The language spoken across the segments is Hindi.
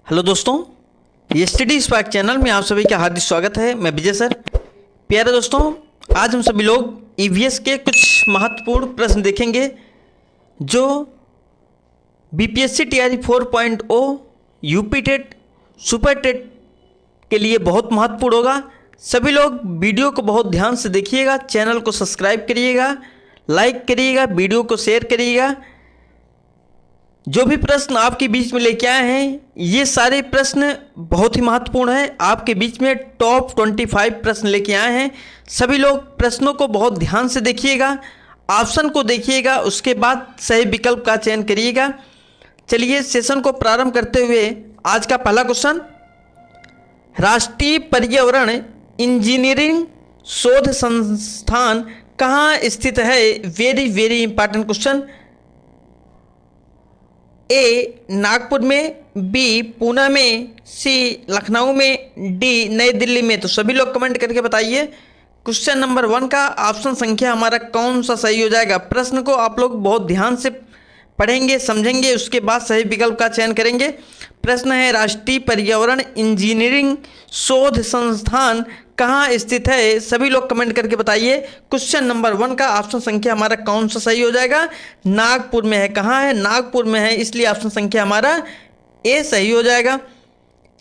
हेलो दोस्तों, ये स्टडी स्पार्क चैनल में आप सभी का हार्दिक स्वागत है। मैं विजय सर। प्यारे दोस्तों, आज हम सभी लोग ईवीएस के कुछ महत्वपूर्ण प्रश्न देखेंगे जो BPSC TRE 4.0 UP TET super TET के लिए बहुत महत्वपूर्ण होगा। सभी लोग वीडियो को बहुत ध्यान से देखिएगा, चैनल को सब्सक्राइब करिएगा, लाइक करिएगा, वीडियो को शेयर करिएगा। जो भी प्रश्न आपके बीच में लेके आए हैं, ये सारे प्रश्न बहुत ही महत्वपूर्ण हैं। आपके बीच में टॉप 25 प्रश्न लेके आए हैं। सभी लोग प्रश्नों को बहुत ध्यान से देखिएगा, ऑप्शन को देखिएगा, उसके बाद सही विकल्प का चयन करिएगा। चलिए सेशन को प्रारंभ करते हुए आज का पहला क्वेश्चन, राष्ट्रीय पर्यावरण इंजीनियरिंग शोध संस्थान कहाँ स्थित है? Very very important question. A Nagpur में, बी पूना में, सी लखनऊ में, डी नई दिल्ली में। तो सभी लोग कमेंट करके बताइए क्वेश्चन नंबर 1 का ऑप्शन संख्या हमारा कौन सा सही हो जाएगा। प्रश्न को आप लोग बहुत ध्यान से पढ़ेंगे, समझेंगे, उसके बाद सही विकल्प का चयन करेंगे। प्रश्न है, राष्ट्रीय पर्यावरण इंजीनियरिंग शोध संस्थान कहाँ स्थित है? सभी लोग कमेंट करके बताइए क्वेश्चन नंबर 1 का ऑप्शन संख्या हमारा कौन सा सही हो जाएगा। नागपुर में है। कहाँ है? नागपुर में है, इसलिए ऑप्शन संख्या हमारा ए सही हो जाएगा।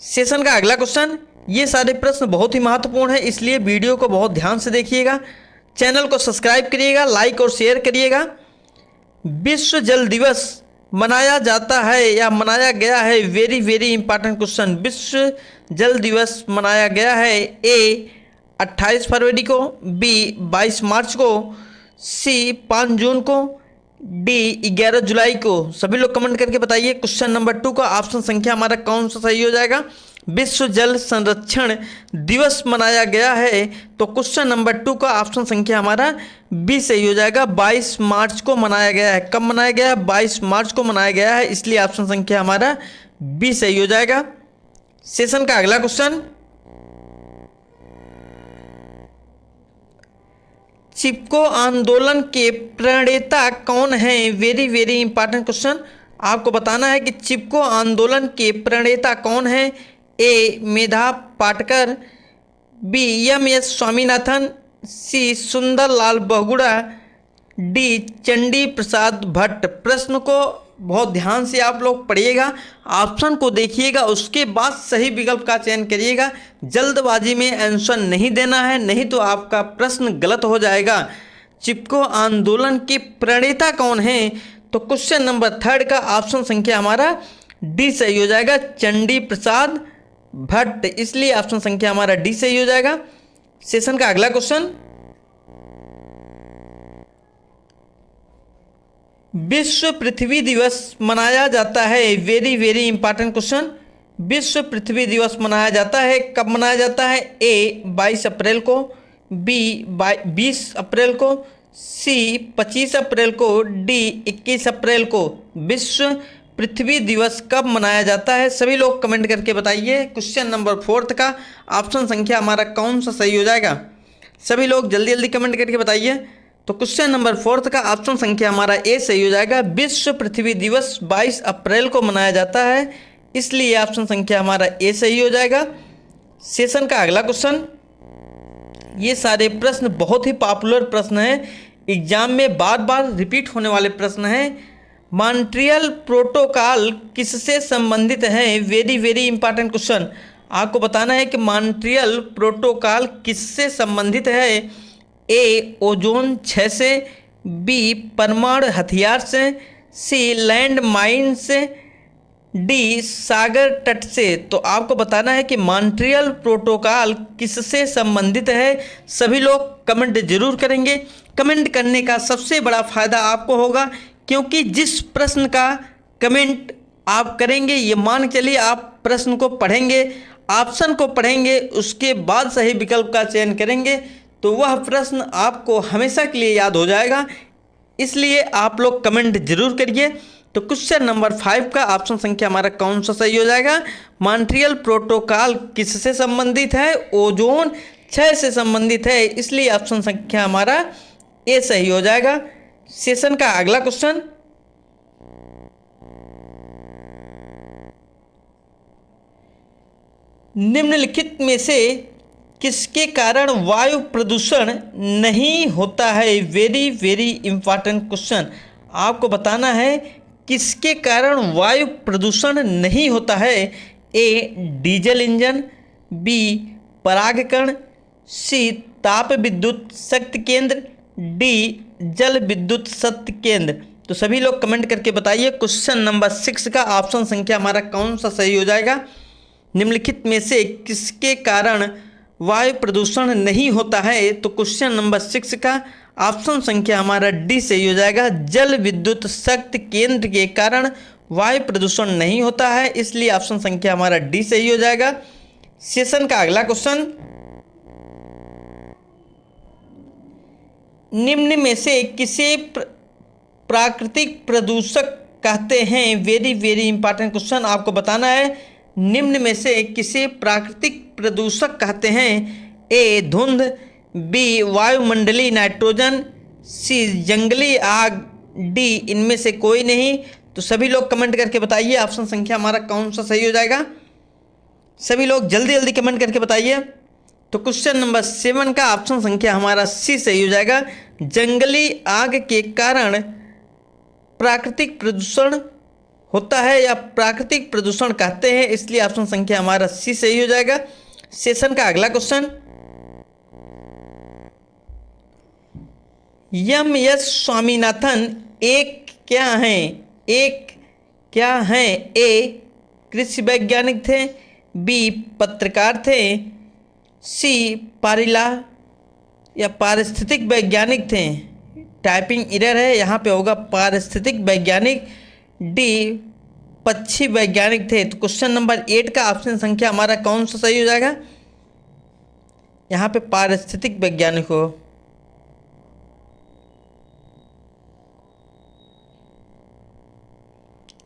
सेशन का अगला क्वेश्चन, ये सारे प्रश्न बहुत ही महत्वपूर्ण है, इसलिए वीडियो को बहुत ध्यान से देखिएगा, चैनल को सब्सक्राइब करिएगा, लाइक और शेयर करिएगा। विश्व जल दिवस मनाया जाता है या मनाया गया है? Very very important question. विश्व जल दिवस मनाया गया है। ए 28 फरवरी को, बी 22 मार्च को, सी 5 जून को, डी 11 जुलाई को। सभी लोग कमेंट करके बताइए क्वेश्चन नंबर 2 का ऑप्शन संख्या हमारा कौन सा सही हो जाएगा। विश्व जल संरक्षण दिवस मनाया गया है, तो क्वेश्चन नंबर 2 का ऑप्शन संख्या हमारा बी सही हो जाएगा। 22 मार्च को मनाया गया है। कब मनाया गया है? 22 मार्च को मनाया गया है, इसलिए ऑप्शन संख्या हमारा बी सही हो जाएगा। सेशन का अगला क्वेश्चन, चिपको आंदोलन के प्रणेता कौन है? Very very important question. आपको बताना है कि चिपको आंदोलन के प्रणेता कौन है। ए मेधा पाटकर, बी एम.एस. स्वामीनाथन, सी सुंदरलाल बहुगुणा, डी चंडी प्रसाद भट्ट। प्रश्न को बहुत ध्यान से आप लोग पढ़िएगा, ऑप्शन को देखिएगा, उसके बाद सही विकल्प का चयन करिएगा। जल्दबाजी में आंसर नहीं देना है, नहीं तो आपका प्रश्न गलत हो जाएगा। चिपको आंदोलन के प्रणेता कौन है? तो क्वेश्चन नंबर 3 का ऑप्शन संख्या हमारा डी सही हो जाएगा, चंडी प्रसाद भट्ट, इसलिए ऑप्शन संख्या हमारा डी सही हो जाएगा। सेशन का अगला क्वेश्चन, विश्व पृथ्वी दिवस मनाया जाता है। Very very important question. विश्व पृथ्वी दिवस मनाया जाता है, कब मनाया जाता है? ए 22 अप्रैल को, बी 20 अप्रैल को, सी 25 अप्रैल को, डी 21 अप्रैल को। विश्व पृथ्वी दिवस कब मनाया जाता है? सभी लोग कमेंट करके बताइए क्वेश्चन नंबर 4 का ऑप्शन संख्या हमारा कौन सा सही हो जाएगा। सभी लोग जल्दी जल्दी कमेंट करके बताइए। तो क्वेश्चन नंबर 4 का ऑप्शन संख्या हमारा ए सही हो जाएगा। विश्व पृथ्वी दिवस 22 अप्रैल को मनाया जाता है, इसलिए ऑप्शन संख्या हमारा ए सही हो जाएगा। सेशन का अगला क्वेश्चन, ये सारे प्रश्न बहुत ही पॉपुलर प्रश्न हैं, एग्जाम में बार बार रिपीट होने वाले प्रश्न हैं। मॉन्ट्रियल प्रोटोकॉल किससे संबंधित है? Very very important question. आपको बताना है कि मॉन्ट्रियल प्रोटोकॉल किससे संबंधित है। ए ओजोन क्षय से, बी परमाणु हथियार से, सी लैंड माइन से, डी सागर तट से। तो आपको बताना है कि मॉन्ट्रियल प्रोटोकॉल किससे संबंधित है। सभी लोग कमेंट जरूर करेंगे। कमेंट करने का सबसे बड़ा फायदा आपको होगा, क्योंकि जिस प्रश्न का कमेंट आप करेंगे, ये मान चलिए आप प्रश्न को पढ़ेंगे, ऑप्शन को पढ़ेंगे, उसके बाद सही विकल्प का चयन करेंगे, तो वह प्रश्न आपको हमेशा के लिए याद हो जाएगा। इसलिए आप लोग कमेंट जरूर करिए। तो क्वेश्चन नंबर 5 का ऑप्शन संख्या हमारा कौन सा सही हो जाएगा? मॉन्ट्रियल प्रोटोकॉल किससे संबंधित है? ओजोन क्षय से संबंधित है, इसलिए ऑप्शन संख्या हमारा ए सही हो जाएगा। सेशन का अगला क्वेश्चन, निम्नलिखित में से किसके कारण वायु प्रदूषण नहीं होता है? Very very important question. आपको बताना है किसके कारण वायु प्रदूषण नहीं होता है। ए डीजल इंजन, बी परागकण, सी ताप विद्युत शक्ति केंद्र, डी जल विद्युत शक्ति केंद्र। तो सभी लोग कमेंट करके बताइए क्वेश्चन नंबर 6 का ऑप्शन संख्या हमारा कौन सा सही हो जाएगा। निम्नलिखित में से किसके कारण वायु प्रदूषण नहीं होता है? तो क्वेश्चन नंबर 6 का ऑप्शन संख्या हमारा डी सही हो जाएगा। जल विद्युत शक्ति केंद्र के कारण वायु प्रदूषण नहीं होता है, इसलिए ऑप्शन संख्या हमारा डी सही हो जाएगा। सेशन का अगला क्वेश्चन, निम्न में से किसे प्राकृतिक प्रदूषक कहते हैं? Very very important question. आपको बताना है निम्न में से किसे प्राकृतिक प्रदूषक कहते हैं। ए धुंध, बी वायुमंडलीय नाइट्रोजन, सी जंगली आग, डी इनमें से कोई नहीं। तो सभी लोग कमेंट करके बताइए ऑप्शन संख्या हमारा कौन सा सही हो जाएगा। सभी लोग जल्दी जल्दी कमेंट करके बताइए। तो क्वेश्चन नंबर 7 का ऑप्शन संख्या हमारा सी सही हो जाएगा। जंगली आग के कारण प्राकृतिक प्रदूषण होता है या प्राकृतिक प्रदूषण कहते हैं, इसलिए ऑप्शन संख्या हमारा सी सही हो जाएगा। सेशन का अगला क्वेश्चन, एम एस स्वामीनाथन एक क्या हैं? ए कृषि वैज्ञानिक थे, बी पत्रकार थे, सी पारिस्थितिक वैज्ञानिक थे। टाइपिंग एरर है, यहाँ पे होगा पारिस्थितिक वैज्ञानिक, डी पक्षी वैज्ञानिक थे। तो क्वेश्चन नंबर 8 का ऑप्शन संख्या हमारा कौन सा सही हो जाएगा? यहाँ पे पारिस्थितिक वैज्ञानिक हो।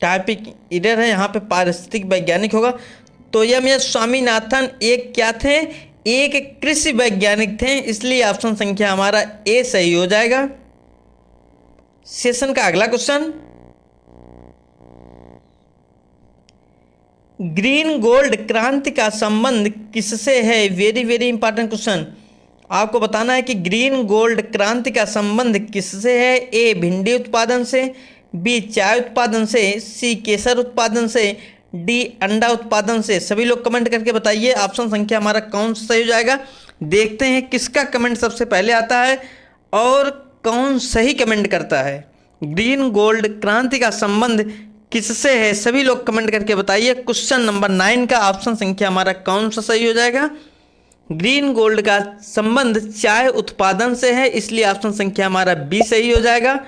टाइपिंग एरर है, यहाँ पे पारिस्थितिक वैज्ञानिक होगा। तो एम एस स्वामीनाथन एक क्या थे? एक कृषि वैज्ञानिक थे, इसलिए ऑप्शन संख्या हमारा ए सही हो जाएगा। सेशन का अगला क्वेश्चन, ग्रीन गोल्ड क्रांति का संबंध किससे है? Very very important question. आपको बताना है कि ग्रीन गोल्ड क्रांति का संबंध किससे है। ए भिंडी उत्पादन से, बी चाय उत्पादन से, सी केसर उत्पादन से, डी अंडा उत्पादन से। सभी लोग कमेंट करके बताइए ऑप्शन संख्या हमारा कौन सा सही हो जाएगा। देखते हैं किसका कमेंट सबसे पहले आता है और कौन सही कमेंट करता है। ग्रीन गोल्ड क्रांति का संबंध किससे है? सभी लोग कमेंट करके बताइए क्वेश्चन नंबर 9 का ऑप्शन संख्या हमारा कौन सा सही हो जाएगा। ग्रीन गोल्ड का संबंध चाय उत्पादन से है, इसलिए ऑप्शन संख्या हमारा बी सही हो जाएगा।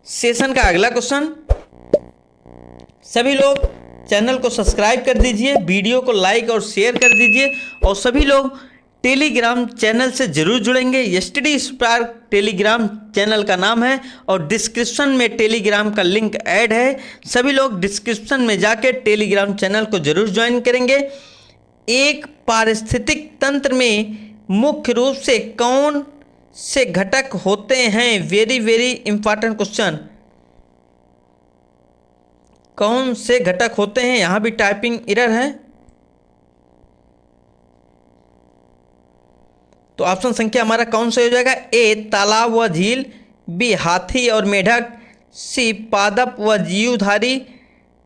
सेशन का अगला क्वेश्चन, सभी लोग चैनल को सब्सक्राइब कर दीजिए, वीडियो को लाइक और शेयर कर दीजिए और सभी लोग टेलीग्राम चैनल से जरूर जुड़ेंगे। स्टडी स्पार्क टेलीग्राम चैनल का नाम है और डिस्क्रिप्शन में टेलीग्राम का लिंक ऐड है। सभी लोग डिस्क्रिप्शन में जाके टेलीग्राम चैनल को जरूर ज्वाइन करेंगे। एक पारिस्थितिक तंत्र में मुख्य रूप से कौन से घटक होते हैं? Very very important question. कौन से घटक होते हैं? यहाँ भी टाइपिंग एरर है, तो ऑप्शन संख्या हमारा कौन सा हो जाएगा? ए तालाब व झील, बी हाथी और मेढक, सी पादप व जीवधारी,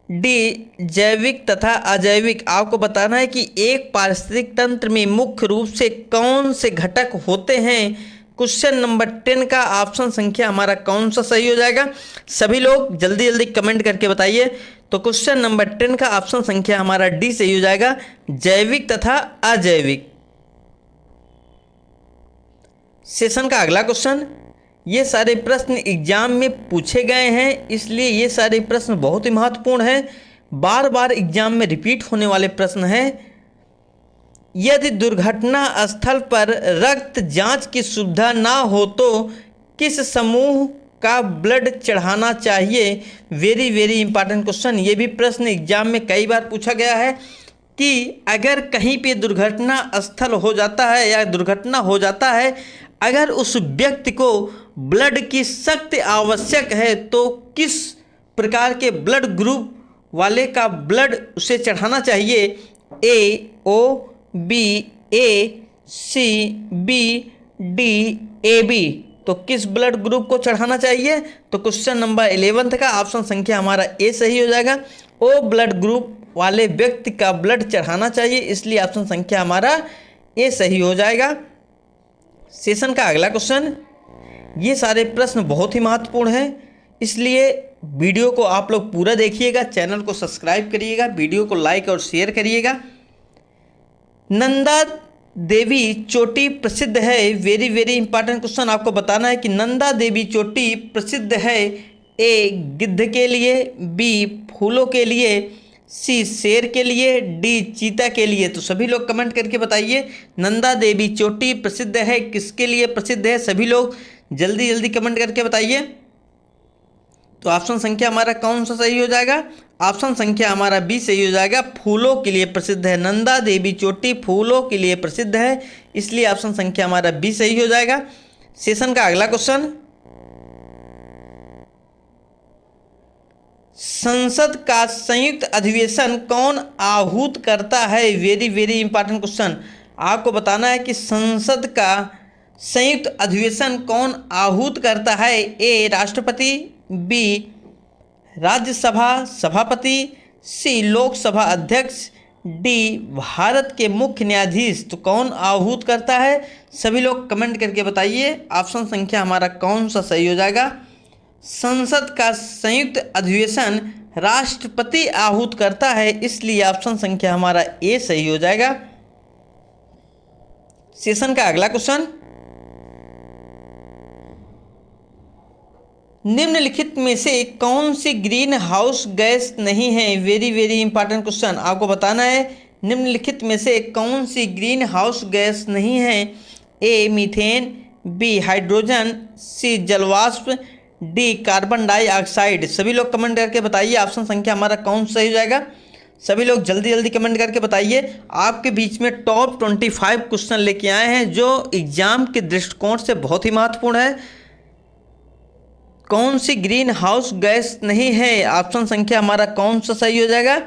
डी जैविक तथा अजैविक। आपको बताना है कि एक पारिस्थितिक तंत्र में मुख्य रूप से कौन से घटक होते हैं। क्वेश्चन नंबर 10 का ऑप्शन संख्या हमारा कौन सा सही हो जाएगा। सभी लोग जल्दी जल्दी कमेंट करके बताइए। तो क्वेश्चन नंबर 10 का ऑप्शन संख्या हमारा डी सही हो जाएगा, जैविक तथा अजैविक। सेशन का अगला क्वेश्चन, ये सारे प्रश्न एग्जाम में पूछे गए हैं, इसलिए ये सारे प्रश्न बहुत ही महत्वपूर्ण हैं, बार बार एग्जाम में रिपीट होने वाले प्रश्न हैं। यदि दुर्घटना स्थल पर रक्त जांच की सुविधा ना हो तो किस समूह का ब्लड चढ़ाना चाहिए? Very very important question. ये भी प्रश्न एग्जाम में कई बार पूछा गया है कि अगर कहीं पे दुर्घटना स्थल हो जाता है या दुर्घटना हो जाता है, अगर उस व्यक्ति को ब्लड की सख्त आवश्यक है तो किस प्रकार के ब्लड ग्रुप वाले का ब्लड उसे चढ़ाना चाहिए? A O, B A, C B, D A B. तो किस ब्लड ग्रुप को चढ़ाना चाहिए? तो क्वेश्चन नंबर 11 का ऑप्शन संख्या हमारा ए सही हो जाएगा। ओ ब्लड ग्रुप वाले व्यक्ति का ब्लड चढ़ाना चाहिए, इसलिए ऑप्शन संख्या हमारा ए सही हो जाएगा। सेशन का अगला क्वेश्चन, ये सारे प्रश्न बहुत ही महत्वपूर्ण हैं, इसलिए वीडियो को आप लोग पूरा देखिएगा, चैनल को सब्सक्राइब करिएगा, वीडियो को लाइक और शेयर करिएगा। नंदा देवी चोटी प्रसिद्ध है, वेरी वेरी इंपॉर्टेंट क्वेश्चन आपको बताना है कि नंदा देवी चोटी प्रसिद्ध है। ए गिद्ध के लिए, बी फूलों के लिए, सी शेर के लिए, डी चीता के लिए। तो सभी लोग कमेंट करके बताइए नंदा देवी चोटी प्रसिद्ध है, किसके लिए प्रसिद्ध है? सभी लोग जल्दी जल्दी कमेंट करके बताइए। तो ऑप्शन संख्या हमारा कौन सा सही हो जाएगा? ऑप्शन संख्या हमारा बी सही हो जाएगा, फूलों के लिए प्रसिद्ध है। नंदा देवी चोटी फूलों के लिए प्रसिद्ध है, इसलिए ऑप्शन संख्या हमारा बी सही हो जाएगा। सेशन का अगला क्वेश्चन, संसद का संयुक्त अधिवेशन कौन आहूत करता है? वेरी वेरी इंपॉर्टेंट क्वेश्चन आपको बताना है कि संसद का संयुक्त अधिवेशन कौन आहूत करता है? ए राष्ट्रपति, बी राज्यसभा सभापति, सी लोकसभा अध्यक्ष, डी भारत के मुख्य न्यायाधीश। तो कौन आहूत करता है? सभी लोग कमेंट करके बताइए ऑप्शन संख्या हमारा कौन सा सही हो जाएगा? संसद का संयुक्त अधिवेशन राष्ट्रपति आहूत करता है, इसलिए ऑप्शन संख्या हमारा ए सही हो जाएगा। सेशन का अगला क्वेश्चन, निम्नलिखित में से कौन सी ग्रीन हाउस गैस नहीं है? वेरी वेरी इंपॉर्टेंट क्वेश्चन आपको बताना है, निम्नलिखित में से कौन सी ग्रीन हाउस गैस नहीं है? ए मीथेन, बी हाइड्रोजन, सी जलवाष्प, डी कार्बन डाइऑक्साइड। सभी लोग कमेंट करके बताइए ऑप्शन संख्या हमारा कौन सा सही हो जाएगा? सभी लोग जल्दी जल्दी कमेंट करके बताइए। आपके बीच में टॉप 25 क्वेश्चन लेके आए हैं जो एग्जाम के दृष्टिकोण से बहुत ही महत्वपूर्ण है। कौन सी ग्रीन हाउस गैस नहीं है? ऑप्शन संख्या हमारा कौन सा सही हो जाएगा?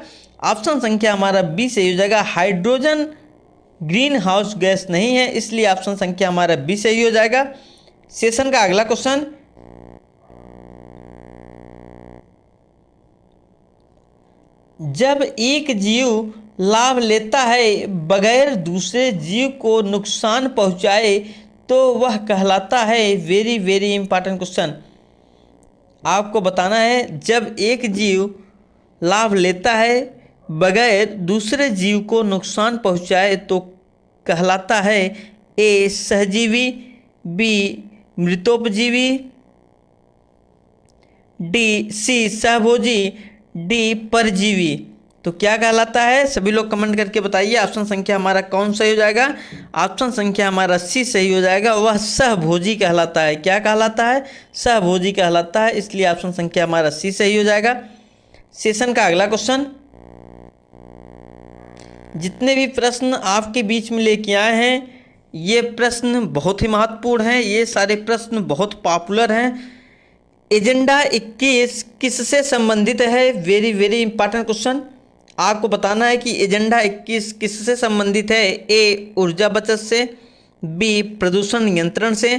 ऑप्शन संख्या हमारा बी सही हो जाएगा, हाइड्रोजन ग्रीन हाउस गैस नहीं है, इसलिए ऑप्शन संख्या हमारा बी सही हो जाएगा। सेशन का अगला क्वेश्चन, जब एक जीव लाभ लेता है बगैर दूसरे जीव को नुकसान पहुंचाए तो वह कहलाता है? वेरी वेरी इंपॉर्टेंट क्वेश्चन आपको बताना है, जब एक जीव लाभ लेता है बगैर दूसरे जीव को नुकसान पहुंचाए तो कहलाता है? ए सहजीवी, बी मृतोपजीवी, डी सी सहभोजी, डी परजीवी। तो क्या कहलाता है? सभी लोग कमेंट करके बताइए ऑप्शन संख्या हमारा कौन सही हो जाएगा? ऑप्शन संख्या हमारा सी सही हो जाएगा, वह सहभोजी कहलाता है। क्या कहलाता है? सहभोजी कहलाता है, इसलिए ऑप्शन संख्या हमारा सी सही हो जाएगा। सेशन का अगला क्वेश्चन, जितने भी प्रश्न आपके बीच में लेके आए हैं ये प्रश्न बहुत ही महत्वपूर्ण हैं, ये सारे प्रश्न बहुत पॉपुलर हैं। एजेंडा 21 किससे संबंधित है? वेरी वेरी इंपॉर्टेंट क्वेश्चन आपको बताना है कि एजेंडा 21 किससे संबंधित है? ए ऊर्जा बचत से, बी प्रदूषण नियंत्रण से,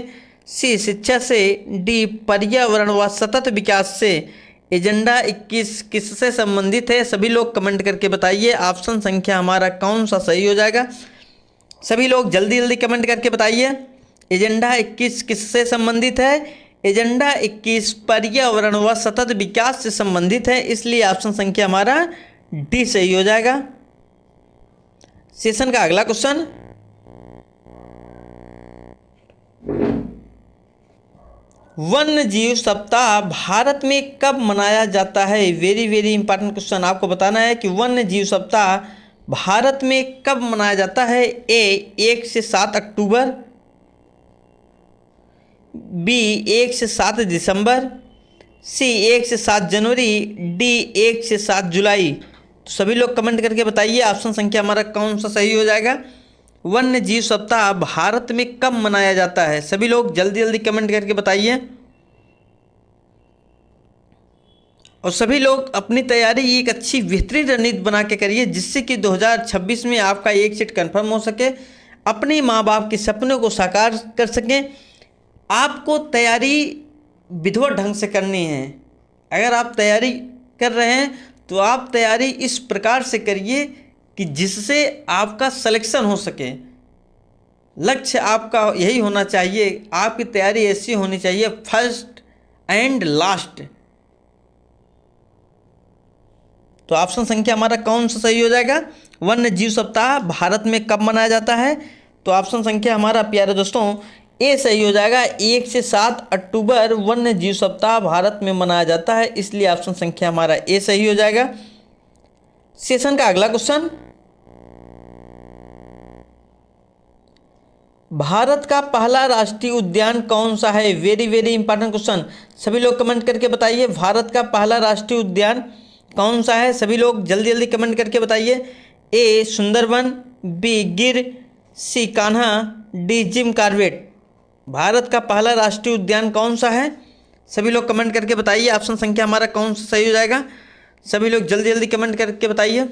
सी शिक्षा से, डी पर्यावरण व सतत विकास से। एजेंडा 21 किससे संबंधित है? सभी लोग कमेंट करके बताइए ऑप्शन संख्या हमारा कौन सा सही हो जाएगा? सभी लोग जल्दी जल्दी कमेंट करके बताइए एजेंडा 21 किससे संबंधित है? एजेंडा 21 पर्यावरण व सतत विकास से संबंधित है, इसलिए ऑप्शन संख्या हमारा डी सही हो जाएगा। सेशन का अगला क्वेश्चन, वन्य जीव सप्ताह भारत में कब मनाया जाता है? वेरी वेरी इंपॉर्टेंट क्वेश्चन आपको बताना है कि वन्य जीव सप्ताह भारत में कब मनाया जाता है? ए 1 से 7 अक्टूबर, बी 1 से 7 दिसंबर, सी 1 से 7 जनवरी, डी 1 से 7 जुलाई। तो सभी लोग कमेंट करके बताइए ऑप्शन संख्या हमारा कौन सा सही हो जाएगा? वन्य जीव सप्ताह भारत में कब मनाया जाता है? सभी लोग जल्दी जल्दी कमेंट करके बताइए। और सभी लोग अपनी तैयारी एक अच्छी बेहतरीन रणनीति बना के करिए, जिससे कि 2026 में आपका एक सीट कंफर्म हो सके, अपने माँ बाप के सपनों को साकार कर सकें। आपको तैयारी विधिवत ढंग से करनी है। अगर आप तैयारी कर रहे हैं तो आप तैयारी इस प्रकार से करिए कि जिससे आपका सिलेक्शन हो सके। लक्ष्य आपका यही होना चाहिए, आपकी तैयारी ऐसी होनी चाहिए, फर्स्ट एंड लास्ट। तो ऑप्शन संख्या हमारा कौन सा सही हो जाएगा? वन्य जीव सप्ताह भारत में कब मनाया जाता है? तो ऑप्शन संख्या हमारा प्यारे दोस्तों ए सही हो जाएगा। 1 से 7 अक्टूबर वन्य जीव सप्ताह भारत में मनाया जाता है, इसलिए ऑप्शन संख्या हमारा ए सही हो जाएगा। सेशन का अगला क्वेश्चन, भारत का पहला राष्ट्रीय उद्यान कौन सा है? Very very important question. सभी लोग कमेंट करके बताइए, भारत का पहला राष्ट्रीय उद्यान कौन सा है? सभी लोग जल्दी जल्दी कमेंट करके बताइए। ए Sundarban, B Gir, C Kanha, D Jim Corbett. Bharat का पहला राष्ट्रीय उद्यान कौन सा है? सभी लोग कमेंट करके बताइए। ऑप्शन संख्या हमारा कौन सा सही हो जाएगा? सभी लोग जल्दी जल्दी कमेंट करके बताइए।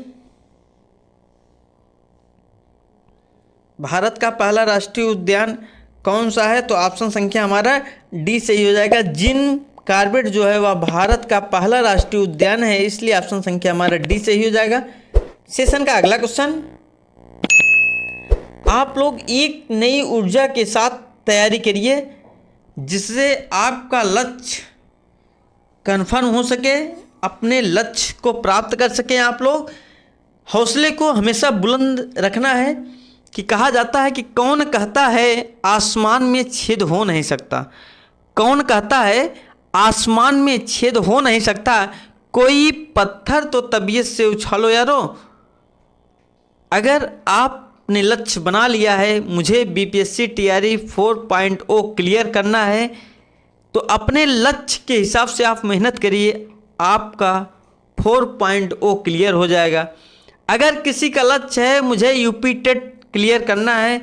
भारत का पहला राष्ट्रीय उद्यान कौन सा है? तो ऑप्शन संख्या हमारा डी सही हो जाएगा। जिम कॉर्बेट जो है वह भारत का पहला राष्ट्रीय उद्यान है, इसलिए ऑप्शन संख्या हमारा डी सही हो जाएगा। सेशन का अगला क्वेश्चन, आप लोग एक नई ऊर्जा के साथ तैयारी करिए, जिससे आपका लक्ष्य कन्फर्म हो सके, अपने लक्ष्य को प्राप्त कर सकें। आप लोग हौसले को हमेशा बुलंद रखना है कि कहा जाता है कि कौन कहता है आसमान में छेद हो नहीं सकता? कौन कहता है आसमान में छेद हो नहीं सकता? कोई पत्थर तो तबीयत से उछालो यारो। अगर आपने लक्ष्य बना लिया है, मुझे बीपीएससी टीआरई 4.0 क्लियर करना है, तो अपने लक्ष्य के हिसाब से आप मेहनत करिए, आपका 4.0 क्लियर हो जाएगा। अगर किसी का लक्ष्य है मुझे यूपी टेट क्लियर करना है,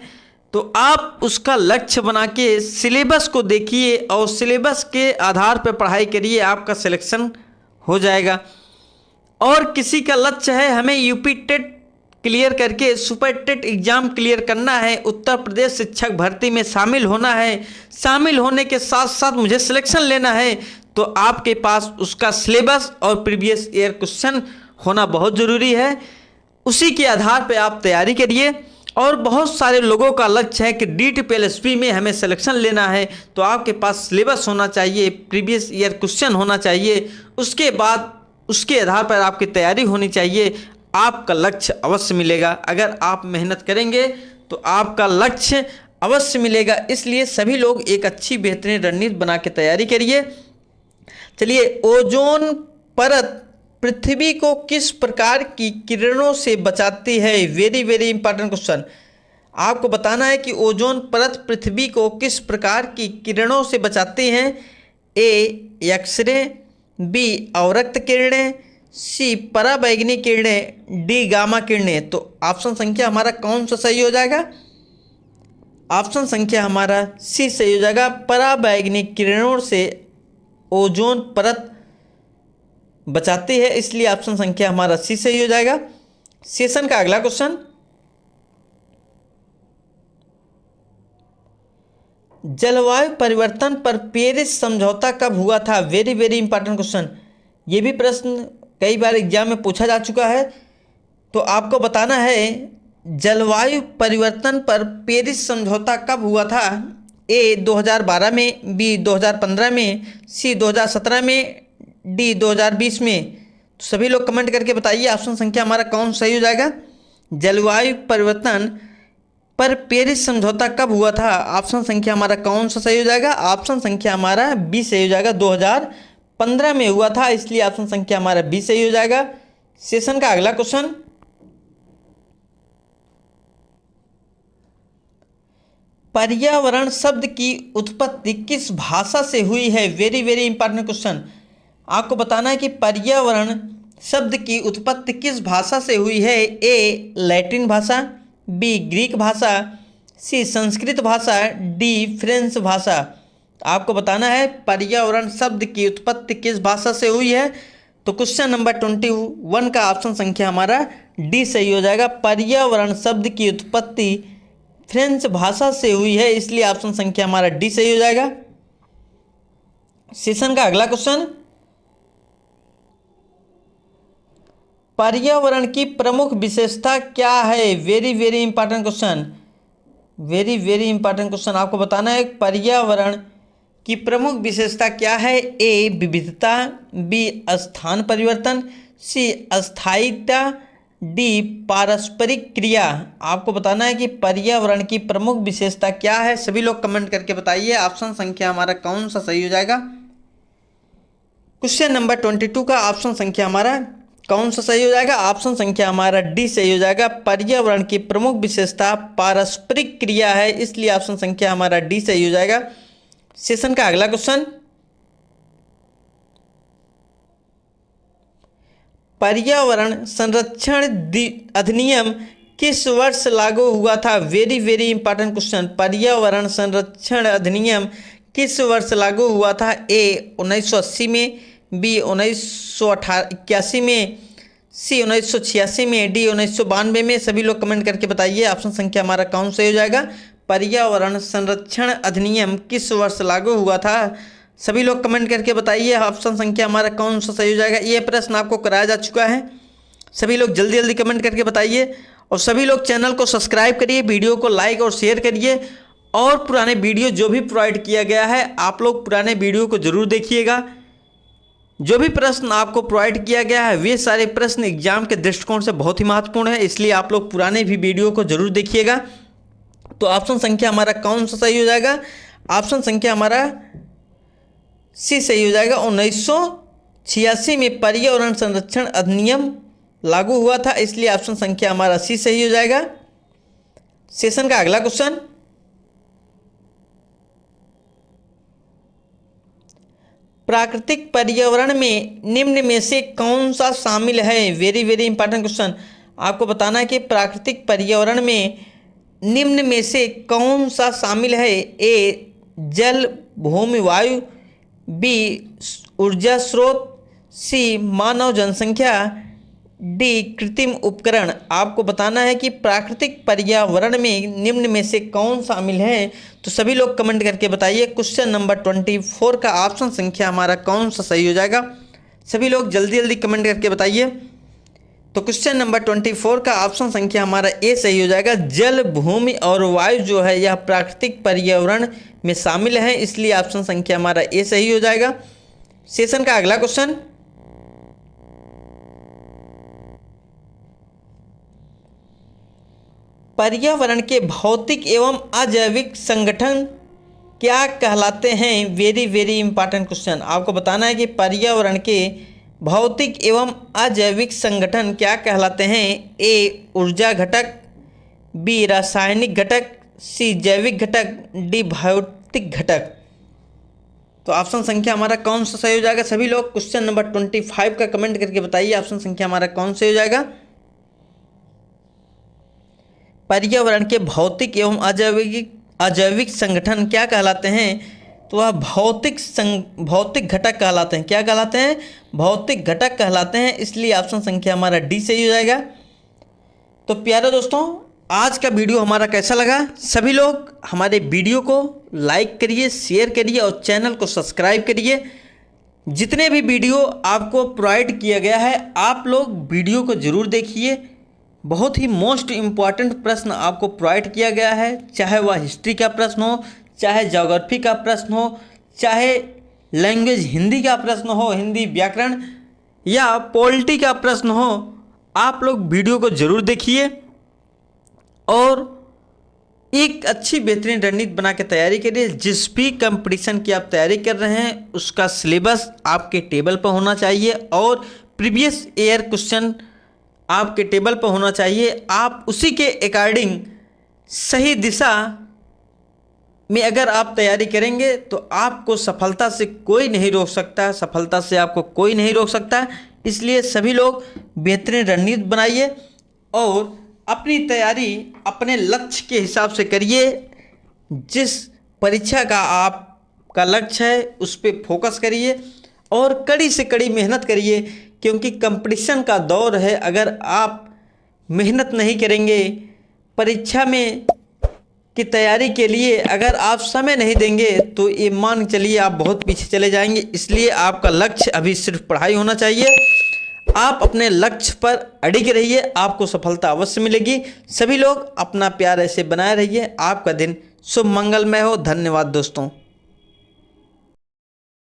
तो आप उसका लक्ष्य बना के सिलेबस को देखिए और सिलेबस के आधार पर पढ़ाई करिए, आपका सिलेक्शन हो जाएगा। और किसी का लक्ष्य है हमें यूपी टेट क्लियर करके सुपर टेट एग्जाम क्लियर करना है, उत्तर प्रदेश शिक्षक भर्ती में शामिल होना है, शामिल होने के साथ साथ मुझे सिलेक्शन लेना है, तो आपके पास उसका सिलेबस और प्रीवियस ईयर क्वेश्चन होना बहुत ज़रूरी है। उसी के आधार पर आप तैयारी करिए। और बहुत सारे लोगों का लक्ष्य है कि DTPLSP में हमें सिलेक्शन लेना है, तो आपके पास सिलेबस होना चाहिए, प्रीवियस ईयर क्वेश्चन होना चाहिए, उसके बाद उसके आधार पर आपकी तैयारी होनी चाहिए। आपका लक्ष्य अवश्य मिलेगा। अगर आप मेहनत करेंगे तो आपका लक्ष्य अवश्य मिलेगा। इसलिए सभी लोग एक अच्छी बेहतरीन रणनीति बना के तैयारी करिए। चलिए, ओजोन परत पृथ्वी को किस प्रकार की किरणों से बचाती है? Very very important question. आपको बताना है कि ओजोन परत पृथ्वी को किस प्रकार की किरणों से बचाती हैं। ए एक्सरे, बी अवरक्त किरणें, सी पराबैंगनी किरणें, डी गामा किरणें। तो ऑप्शन संख्या हमारा कौन सा सही हो जाएगा? ऑप्शन संख्या हमारा सी सही हो जाएगा। पराबैंगनी किरणों से ओजोन परत बचाती है, इसलिए ऑप्शन संख्या हमारा सी सही हो जाएगा। सेशन का अगला क्वेश्चन, जलवायु परिवर्तन पर पेरिस समझौता कब हुआ था? Very very important question. ये भी प्रश्न कई बार एग्जाम में पूछा जा चुका है, तो आपको बताना है जलवायु परिवर्तन पर पेरिस समझौता कब हुआ था। ए 2012 में, बी 2015 में, सी 2017 में, डी 2020 में। तो सभी लोग कमेंट करके बताइए ऑप्शन संख्या हमारा कौन सही हो जाएगा। जलवायु परिवर्तन पर पेरिस समझौता कब हुआ था? ऑप्शन संख्या हमारा कौन सा सही हो जाएगा? ऑप्शन संख्या हमारा बी सही हो जाएगा। 2015 में हुआ था, इसलिए ऑप्शन संख्या हमारा बी सही हो जाएगा। सेशन का अगला क्वेश्चन, पर्यावरण शब्द की उत्पत्ति किस भाषा से हुई है? Very very important question. आपको बताना है कि पर्यावरण शब्द की उत्पत्ति किस भाषा से हुई है। ए लैटिन भाषा, बी ग्रीक भाषा, सी संस्कृत भाषा, डी फ्रेंच भाषा। आपको बताना है पर्यावरण शब्द की उत्पत्ति किस भाषा से हुई है। तो क्वेश्चन नंबर 21 का ऑप्शन संख्या हमारा डी सही हो जाएगा। पर्यावरण शब्द की उत्पत्ति फ्रेंच भाषा से हुई है, इसलिए ऑप्शन संख्या हमारा डी सही हो जाएगा। सेशन का अगला क्वेश्चन, पर्यावरण की प्रमुख विशेषता क्या है? Very very important question, very very important question. आपको बताना है पर्यावरण की प्रमुख विशेषता क्या है? ए विविधता, बी स्थान परिवर्तन, सी अस्थायीता, डी पारस्परिक क्रिया। आपको बताना है कि पर्यावरण की प्रमुख विशेषता क्या है। सभी लोग कमेंट करके बताइए ऑप्शन संख्या हमारा कौन सा सही हो जाएगा। क्वेश्चन नंबर 22 का ऑप्शन संख्या हमारा कौन सा सही हो जाएगा? ऑप्शन संख्या हमारा डी सही हो जाएगा। पर्यावरण की प्रमुख विशेषता पारस्परिक क्रिया है, इसलिए ऑप्शन संख्या हमारा डी सही हो जाएगा। सेशन का अगला क्वेश्चन, पर्यावरण संरक्षण अधिनियम किस वर्ष लागू हुआ था? Very very important question. पर्यावरण संरक्षण अधिनियम किस वर्ष लागू हुआ था? ए 1980 में, बी 1981 में, सी 1986 में, डी 1992 में। सभी लोग कमेंट करके बताइए ऑप्शन संख्या हमारा कौन सही हो जाएगा। पर्यावरण संरक्षण अधिनियम किस वर्ष लागू हुआ था? सभी लोग कमेंट करके बताइए ऑप्शन संख्या हमारा कौन सा सही हो जाएगा। ये प्रश्न आपको कराया जा चुका है, सभी लोग जल्दी जल्दी कमेंट करके बताइए। और सभी लोग चैनल को सब्सक्राइब करिए, वीडियो को लाइक और शेयर करिए, और पुराने वीडियो जो भी प्रोवाइड किया गया है आप लोग पुराने वीडियो को जरूर देखिएगा। जो भी प्रश्न आपको प्रोवाइड किया गया है वे सारे प्रश्न एग्जाम के दृष्टिकोण से बहुत ही महत्वपूर्ण है, इसलिए आप लोग पुराने भी वीडियो को जरूर देखिएगा। तो ऑप्शन संख्या हमारा कौन सा सही हो जाएगा? ऑप्शन संख्या हमारा सी सही हो जाएगा। 1986 में पर्यावरण संरक्षण अधिनियम लागू हुआ था, इसलिए ऑप्शन संख्या हमारा सी सही हो जाएगा। सेशन का अगला क्वेश्चन, प्राकृतिक पर्यावरण में निम्न में से कौन सा शामिल है? Very very important question. आपको बताना है कि प्राकृतिक पर्यावरण में निम्न में से कौन सा शामिल है? ए जल भूमि वायु, बी ऊर्जा स्रोत, सी मानव जनसंख्या, डी कृत्रिम उपकरण। आपको बताना है कि प्राकृतिक पर्यावरण में निम्न में से कौन शामिल है, तो सभी लोग कमेंट करके बताइए। क्वेश्चन नंबर 24 का ऑप्शन संख्या हमारा कौन सा सही हो जाएगा? सभी लोग जल्दी जल्दी कमेंट करके बताइए। तो क्वेश्चन नंबर 24 का ऑप्शन संख्या हमारा ए सही हो जाएगा। जल भूमि और वायु जो है यह प्राकृतिक पर्यावरण में शामिल है, इसलिए ऑप्शन संख्या हमारा ए सही हो जाएगा। सेशन का अगला क्वेश्चन, पर्यावरण के भौतिक एवं अजैविक संगठन क्या कहलाते हैं? Very very important question. आपको बताना है कि पर्यावरण के भौतिक एवं अजैविक संगठन क्या कहलाते हैं? ए ऊर्जा घटक, बी रासायनिक घटक, सी जैविक घटक, डी भौतिक घटक। तो ऑप्शन संख्या हमारा कौन सा सही हो जाएगा? सभी लोग क्वेश्चन नंबर 25 का कमेंट करके बताइए ऑप्शन संख्या हमारा कौन सही हो जाएगा। पर्यावरण के भौतिक एवं अजैविक संगठन क्या कहलाते हैं? तो वह भौतिक घटक कहलाते हैं। क्या कहलाते हैं? भौतिक घटक कहलाते हैं, इसलिए ऑप्शन संख्या हमारा डी सही हो जाएगा। तो प्यारे दोस्तों, आज का वीडियो हमारा कैसा लगा? सभी लोग हमारे वीडियो को लाइक करिए, शेयर करिए और चैनल को सब्सक्राइब करिए। जितने भी वीडियो आपको प्रोवाइड किया गया है आप लोग वीडियो को जरूर देखिए। बहुत ही मोस्ट इम्पॉर्टेंट प्रश्न आपको प्रोवाइड किया गया है, चाहे वह हिस्ट्री का प्रश्न हो, चाहे ज्योग्राफी का प्रश्न हो, चाहे लैंग्वेज हिंदी का प्रश्न हो, हिंदी व्याकरण, या पॉलिटी का प्रश्न हो। आप लोग वीडियो को जरूर देखिए और एक अच्छी बेहतरीन रणनीति बना के तैयारी करिए। जिस भी कंपटीशन की आप तैयारी कर रहे हैं उसका सिलेबस आपके टेबल पर होना चाहिए और प्रीवियस ईयर क्वेश्चन आपके टेबल पर होना चाहिए। आप उसी के अकॉर्डिंग सही दिशा में अगर आप तैयारी करेंगे तो आपको सफलता से कोई नहीं रोक सकता, सफलता से आपको कोई नहीं रोक सकता। इसलिए सभी लोग बेहतरीन रणनीति बनाइए और अपनी तैयारी अपने लक्ष्य के हिसाब से करिए। जिस परीक्षा का आपका लक्ष्य है उस पर फोकस करिए और कड़ी से कड़ी मेहनत करिए क्योंकि कंपटीशन का दौर है। अगर आप मेहनत नहीं करेंगे परीक्षा में की तैयारी के लिए, अगर आप समय नहीं देंगे तो ये मान चलिए आप बहुत पीछे चले जाएंगे। इसलिए आपका लक्ष्य अभी सिर्फ पढ़ाई होना चाहिए। आप अपने लक्ष्य पर अड़िग रहिए, आपको सफलता अवश्य मिलेगी। सभी लोग अपना प्यार ऐसे बनाए रहिए। आपका दिन शुभ मंगलमय हो। धन्यवाद दोस्तों।